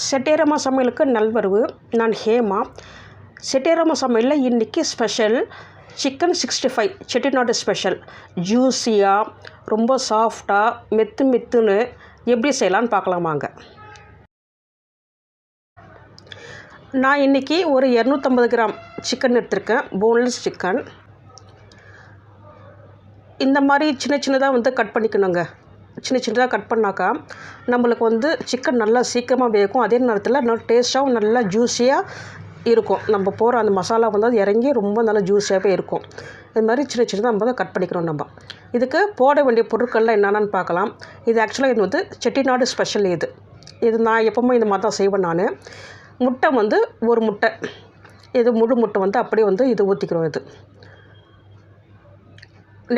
Chettiyaramasamayalukku நல்வரவு. நான் ஹேமா. Chettiyaramasamayalல இன்னைக்கு ஸ்பெஷல் சிக்கன் 65 செட்டிநாடு ஸ்பெஷல். ஜூஸியாக ரொம்ப சாஃப்டாக மெத்துன்னு எப்படி செய்யலான்னு பார்க்கலாமாங்க. நான் இன்றைக்கி ஒரு 250 கிராம் சிக்கன் எடுத்திருக்கேன். Boneless chicken. இந்த மாதிரி சின்னதாக கட் பண்ணிக்கணுங்க. சின்னதாக கட் பண்ணாக்கா நம்மளுக்கு சிக்கன் நல்லா சீக்கிரமாக வேகும். அதே நேரத்தில் நல்லா டேஸ்ட்டாகவும் நல்லா ஜூஸியாக இருக்கும். நம்ம போகிற அந்த மசாலா அது இறங்கி ரொம்ப நல்லா ஜூஸியாகவே இருக்கும். இது மாதிரி சின்னதாக நம்ம கட் பண்ணிக்கிறோம். நம்ம இதுக்கு போட வேண்டிய பொருட்கள்லாம் என்னென்னு பார்க்கலாம். இது ஆக்சுவலாக இது செட்டிநாடு ஸ்பெஷல். இது நான் எப்போவுமே இந்த மாதிரி தான் செய்வேன். நான் முட்டை ஒரு முட்டை, இது முழு முட்டை அப்படியே இது ஊற்றிக்கிறோம். இது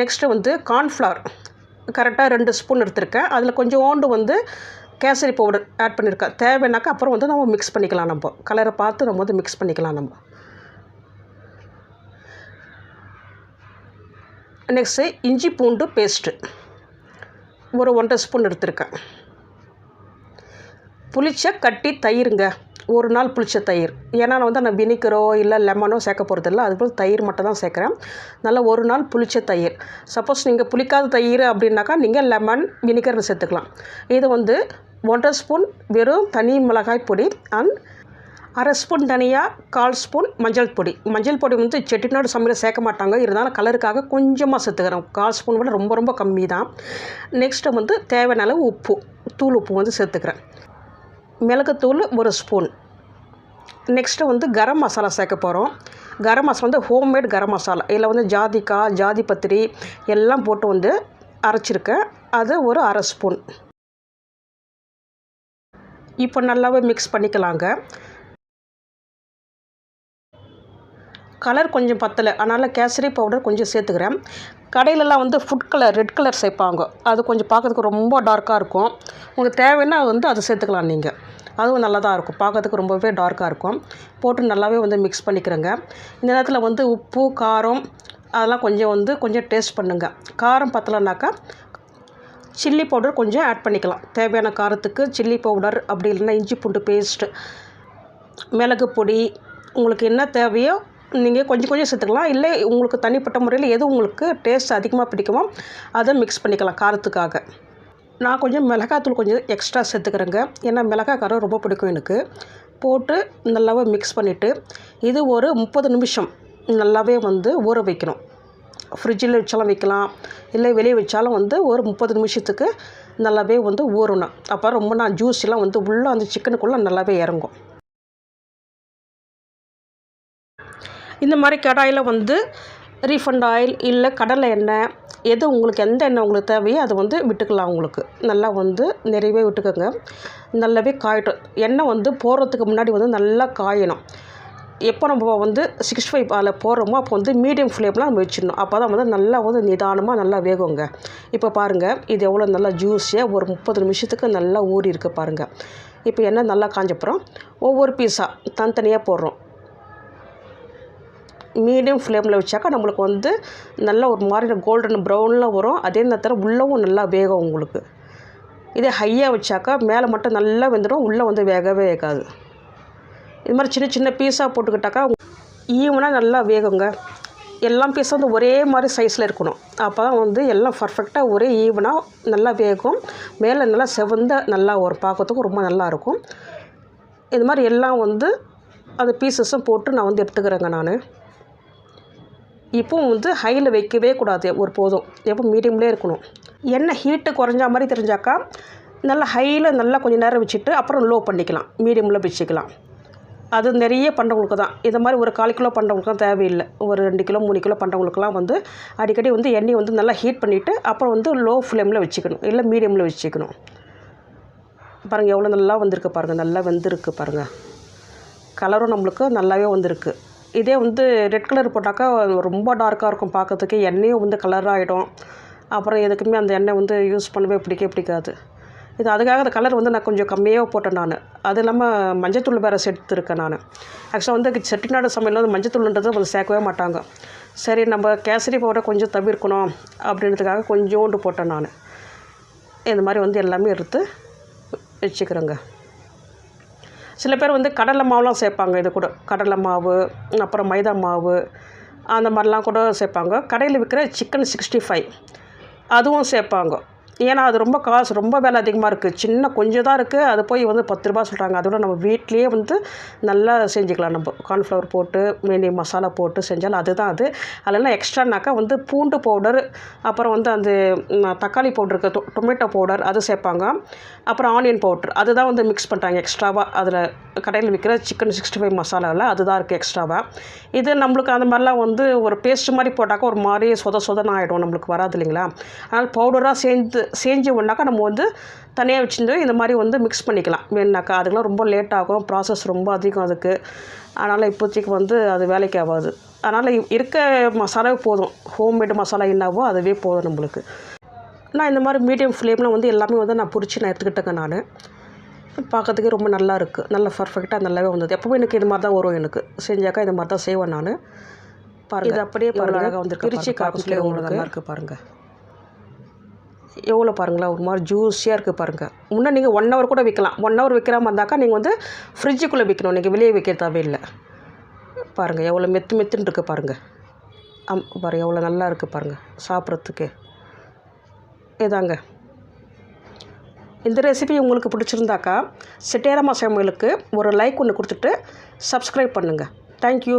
நெக்ஸ்ட்டு கார்ன்ஃப்ளவர் கரெக்டாக 2 ஸ்பூன் எடுத்திருக்கேன். அதில் கொஞ்சோண்டு கேசரி பவுடர் ஆட் பண்ணியிருக்கேன். தேவைன்னாக்கா அப்புறம் நம்ம மிக்ஸ் பண்ணிக்கலாம். நம்ம கலரை பார்த்து நம்ம மிக்ஸ் பண்ணிக்கலாம். நம்ம நெக்ஸ்ட்டு இஞ்சி பூண்டு பேஸ்ட்டு ஒரு 1.5 ஸ்பூன் எடுத்திருக்கேன். புளிச்ச கட்டி தயிருங்க. ஒரு நாள் புளிச்ச தயிர். ஏன்னா நான் வினிகரோ இல்லை லெமனோ சேர்க்க போகிறதில்ல. அதுபோல் தயிர் மட்டும் தான் சேர்க்குறேன். நல்லா ஒரு நாள் புளிச்ச தயிர். சப்போஸ் நீங்கள் புளிக்காத தயிர் அப்படின்னாக்கா நீங்கள் லெமன் வினிகர் சேர்த்துக்கலாம். இது 1.5 ஸ்பூன் வெறும் தனி மிளகாய் பொடி அண்ட் 1/2 ஸ்பூன் தனியாக 1/4 ஸ்பூன் மஞ்சள் பொடி. மஞ்சள் பொடி செட்டிநாடு சமையல் சேர்க்க மாட்டாங்க. இருந்தாலும் கலருக்காக கொஞ்சமாக சேர்த்துக்கிறேன். 1/4 ஸ்பூன் விட ரொம்ப கம்மி தான். நெக்ஸ்ட்டு தேவையான அளவு உப்பு, தூள் உப்பு சேர்த்துக்கிறேன். மிளகுத்தூள் 1 ஸ்பூன். நெக்ஸ்ட்டு கரம் மசாலா சேர்க்க போகிறோம். கரம் மசாலா ஹோம்மேட் கரம் மசாலா. இதில் ஜாதிக்காய், ஜாதிபத்திரி எல்லாம் போட்டு அரைச்சிருக்கேன். அது ஒரு 1/2 ஸ்பூன். இப்போ நல்லாவே மிக்ஸ் பண்ணிக்கலாங்க. கலர் கொஞ்சம் பத்தலை, அதனால் கேசரி பவுடர் கொஞ்சம் சேர்த்துக்கிறேன். கடையிலலாம் ஃபுட் கலர் ரெட் கலர் சேர்ப்பாங்க. அது கொஞ்சம் பார்க்கறதுக்கு ரொம்ப டார்க்காக இருக்கும். உங்களுக்கு தேவைன்னா அது சேர்த்துக்கலாம் நீங்கள். அதுவும் நல்லா தான் இருக்கும். பார்க்கறதுக்கு ரொம்பவே டார்க்காக இருக்கும். போட்டு நல்லாவே மிக்ஸ் பண்ணிக்கிறேங்க. இந்த நேரத்தில் உப்பு காரம் அதெல்லாம் கொஞ்சம் டேஸ்ட் பண்ணுங்கள். காரம் பத்தலைனாக்கா சில்லி பவுடர் கொஞ்சம் ஆட் பண்ணிக்கலாம். தேவையான காரத்துக்கு சில்லி பவுடர், அப்படி இல்லைன்னா இஞ்சி பூண்டு பேஸ்ட்டு, மிளகு பொடி, உங்களுக்கு என்ன தேவையோ நீங்கள் கொஞ்சம் சேர்த்துக்கலாம். இல்லை உங்களுக்கு தனிப்பட்ட முறையில் எது உங்களுக்கு டேஸ்ட் அதிகமாக பிடிக்குமோ அதை மிக்ஸ் பண்ணிக்கலாம் காரத்துக்காக. நான் கொஞ்சம் மிளகாத்தூள் கொஞ்சம் எக்ஸ்ட்ரா சேர்த்துக்கிறேங்க. ஏன்னா மிளகாய் காரம் ரொம்ப பிடிக்கும் எனக்கு. போட்டு நல்லாவே மிக்ஸ் பண்ணிவிட்டு இது ஒரு 30 நிமிஷம் நல்லாவே ஊற வைக்கணும். ஃப்ரிட்ஜில் வச்சாலும் வைக்கலாம், இல்லை வெளியே வச்சாலும் ஒரு 30 நிமிஷத்துக்கு நல்லாவே ஊறணும். அப்போ ரொம்ப நான் ஜூஸ்லாம் உள்ளே அந்த சிக்கனுக்குள்ளே நல்லாவே இறங்கும். இந்த மாதிரி கடாயில் ரீஃபண்ட் ஆயில் இல்லை கடலை எண்ணெய், எது உங்களுக்கு எந்த எண்ணெய் உங்களுக்கு தேவையோ அதை விட்டுக்கலாம். உங்களுக்கு நல்லா நிறையவே விட்டுக்கோங்க. நல்லாவே காயட்டும். எண்ணெய் போடுறதுக்கு முன்னாடி நல்லா காயணும். எப்போ நம்ம 65 அதில் போடுறோமோ அப்போ மீடியம் ஃப்ளேமில் நம்ம வச்சிடணும். அப்போ தான் நல்லா நிதானமாக நல்லா வேகுங்க. இப்போ பாருங்கள், இது எவ்வளோ நல்லா ஜூஸியாக ஒரு 30 நிமிஷத்துக்கு நல்லா ஊறி இருக்குது பாருங்கள். இப்போ எண்ணெய் நல்லா காஞ்சப்புறம் ஒவ்வொரு பீஸாக தனித்தனியாக போடுறோம். மீடியம் ஃப்ளேமில் வச்சாக்கா நம்மளுக்கு நல்லா ஒரு மாதிரி கோல்டன் ப்ரௌனில் வரும். அதே நேரத்தில் உள்ளவும் நல்லா வேகும் உங்களுக்கு. இதே ஹையாக வச்சாக்கா மேலே மட்டும் நல்லா வெந்துடும், உள்ளே வேகவே வேகாது. இது மாதிரி சின்ன பீஸாக போட்டுக்கிட்டாக்கா ஈவனாக நல்லா வேகுங்க. எல்லாம் பீஸும் ஒரே மாதிரி சைஸில் இருக்கணும். அப்போ தான் எல்லாம் பர்ஃபெக்டாக ஒரே ஈவனாக நல்லா வேகும். மேலே நல்லா செவந்த நல்லா ஒரு பார்க்கறதுக்கும் ரொம்ப நல்லாயிருக்கும். இது மாதிரி எல்லாம் அந்த பீசஸும் போட்டு நான் எடுத்துக்கிறேங்க. நான் இப்போது ஹையில் வைக்கவே கூடாது ஒரு போதும். எப்போ மீடியம்லேயே இருக்கணும். எண்ணெய் ஹீட்டு குறைஞ்சா மாதிரி தெரிஞ்சாக்கா நல்லா ஹையில் நல்லா கொஞ்சம் நேரம் வச்சுட்டு அப்புறம் லோ பண்ணிக்கலாம், மீடியமில் வச்சுக்கலாம். அது நிறைய பண்ணுறவங்களுக்கு தான். இது மாதிரி ஒரு 1/4 கிலோ பண்ணுறவங்களுக்குலாம் தேவையில்லை. ஒரு 2 கிலோ 3 கிலோ பண்ணுறவங்களுக்குலாம் அடிக்கடி எண்ணெய் நல்லா ஹீட் பண்ணிவிட்டு அப்புறம் லோ ஃப்ளேமில் வச்சுக்கணும், இல்லை மீடியமில் வச்சுக்கணும். பாருங்கள் எவ்வளோ நல்லா வந்திருக்கு பாருங்கள். நல்லா வெந்திருக்கு பாருங்கள். கலரும் நம்மளுக்கு நல்லாவே வந்திருக்கு. இதே ரெட் கலர் போட்டாக்கா ரொம்ப டார்க்காக இருக்கும் பார்க்கறதுக்கு. எண்ணெயும் கலராகிடும். அப்புறம் எதுக்குமே அந்த எண்ணெய் யூஸ் பண்ணவே பிடிக்காது. இது அதுக்காக அந்த கலர் நான் கொஞ்சம் கம்மியாக போட்டேன் நான். அது இல்லாமல் மஞ்சத்தூள் வேறு சேர்த்துருக்கேன் நான். ஆக்சுவலாக செட்டிநாடு சமையல் மஞ்சத்தூள்ன்றது சேர்க்கவே மாட்டாங்க. சரி நம்ம கேசரி பவுடர் கொஞ்சம் தவிர்க்கணும் அப்படின்றதுக்காக கொஞ்சோண்டு போட்டேன் நான். இந்த மாதிரி எல்லாமே எடுத்து வச்சுக்கிறேங்க. சில பேர் வந்து கடலை மாவுலாம் சேர்ப்பாங்க. இது கூட கடலை மாவு, அப்புறம் மைதா மாவு அந்த மாதிரிலாம் கூட சேர்ப்பாங்க. கடையில் விற்கிற சிக்கன் 65 அதுவும் சேர்ப்பாங்க. ஏன்னா அது ரொம்ப காசு, ரொம்ப விலை அதிகமாக இருக்குது. சின்ன கொஞ்சம் தான் இருக்குது, அது போய் வந்து 10 ரூபா சொல்கிறாங்க. அதோட நம்ம வீட்லேயே வந்து நல்லா செஞ்சுக்கலாம். நம்ம கார்ன்ஃப்ளவர் போட்டு மீனி மசாலா போட்டு செஞ்சாலும் அதுதான் அது. அதெல்லாம் எக்ஸ்ட்ரானாக்கா வந்து பூண்டு பவுடர், அப்புறம் வந்து அந்த தக்காளி பவுடர் இருக்குது, டொமேட்டோ பவுடர் அது சேர்ப்பாங்க. அப்புறம் ஆனியன் பவுட்ரு அதுதான் வந்து மிக்ஸ் பண்ணுறாங்க எக்ஸ்ட்ராவாக. அதில் கடையில் விற்கிற சிக்கன் 65 மசாலாவில் அதுதான் இருக்குது எக்ஸ்ட்ராவாக. இது நம்மளுக்கு அந்த மாதிரிலாம் வந்து ஒரு பேஸ்ட் மாதிரி போட்டாக்கா ஒரு மாதிரி சொதன்னு ஆகிடும், நம்மளுக்கு வராது இல்லைங்களா. அதனால் பவுடராக செஞ்சு ஒன்றாக்கா நம்ம வந்து தனியாக வச்சுருந்து இந்த மாதிரி வந்து மிக்ஸ் பண்ணிக்கலாம் வேணுனாக்கா. அதுக்கெலாம் ரொம்ப லேட் ஆகும், ப்ராசஸ் ரொம்ப அதிகம் அதுக்கு. அதனால் இப்போதைக்கு வந்து அது வேலைக்கு ஆகாது. அதனால் இருக்க மசாலாவே போதும், ஹோம்மேடு மசாலா என்னவோ அதுவே போதும் நம்மளுக்கு. நான் இந்த மாதிரி மீடியம் ஃப்ளேமில் வந்து எல்லாமே வந்து நான் எடுத்துக்கிட்டேங்க. நான் பார்க்கறதுக்கு ரொம்ப நல்லா இருக்குது, நல்லா பர்ஃபெக்டாக நல்லாவே வந்தது. எப்போவும் எனக்கு இது மாதிரி தான் வரும், எனக்கு செஞ்சாக்கா இது மாதிரி தான் செய்வேன் நான். பாருங்கள், இது அப்படியே பாருங்கள், அழகாக வந்து பிரிச்சு காமிச்சில் எவ்வளோ நல்லா இருக்குது பாருங்கள். எவ்வளோ பாருங்களேன், ஒரு மாதிரி ஜூஸியாக இருக்குது பாருங்கள். முன்னே நீங்கள் 1 ஹவர் கூட வைக்கலாம். 1 ஹவர் வைக்கிற மாதிரி இருந்தாக்கா நீங்கள் வந்து ஃப்ரிட்ஜுக்குள்ளே வைக்கணும், நீங்கள் வெளியே வைக்க தேவையில்லை. பாருங்கள் எவ்வளோ மெத்துன்னு இருக்குது பாருங்கள். பாருங்கள் எவ்வளோ நல்லா இருக்குது பாருங்கள் சாப்பிட்றதுக்கு. இதாங்க இந்த ரெசிபி உங்களுக்கு பிடிச்சிருந்தாக்கா செட்டியாரம்மா சமையலுக்கு ஒரு லைக் ஒன்று கொடுத்துட்டு சப்ஸ்கிரைப் பண்ணுங்கள். தேங்க்யூ.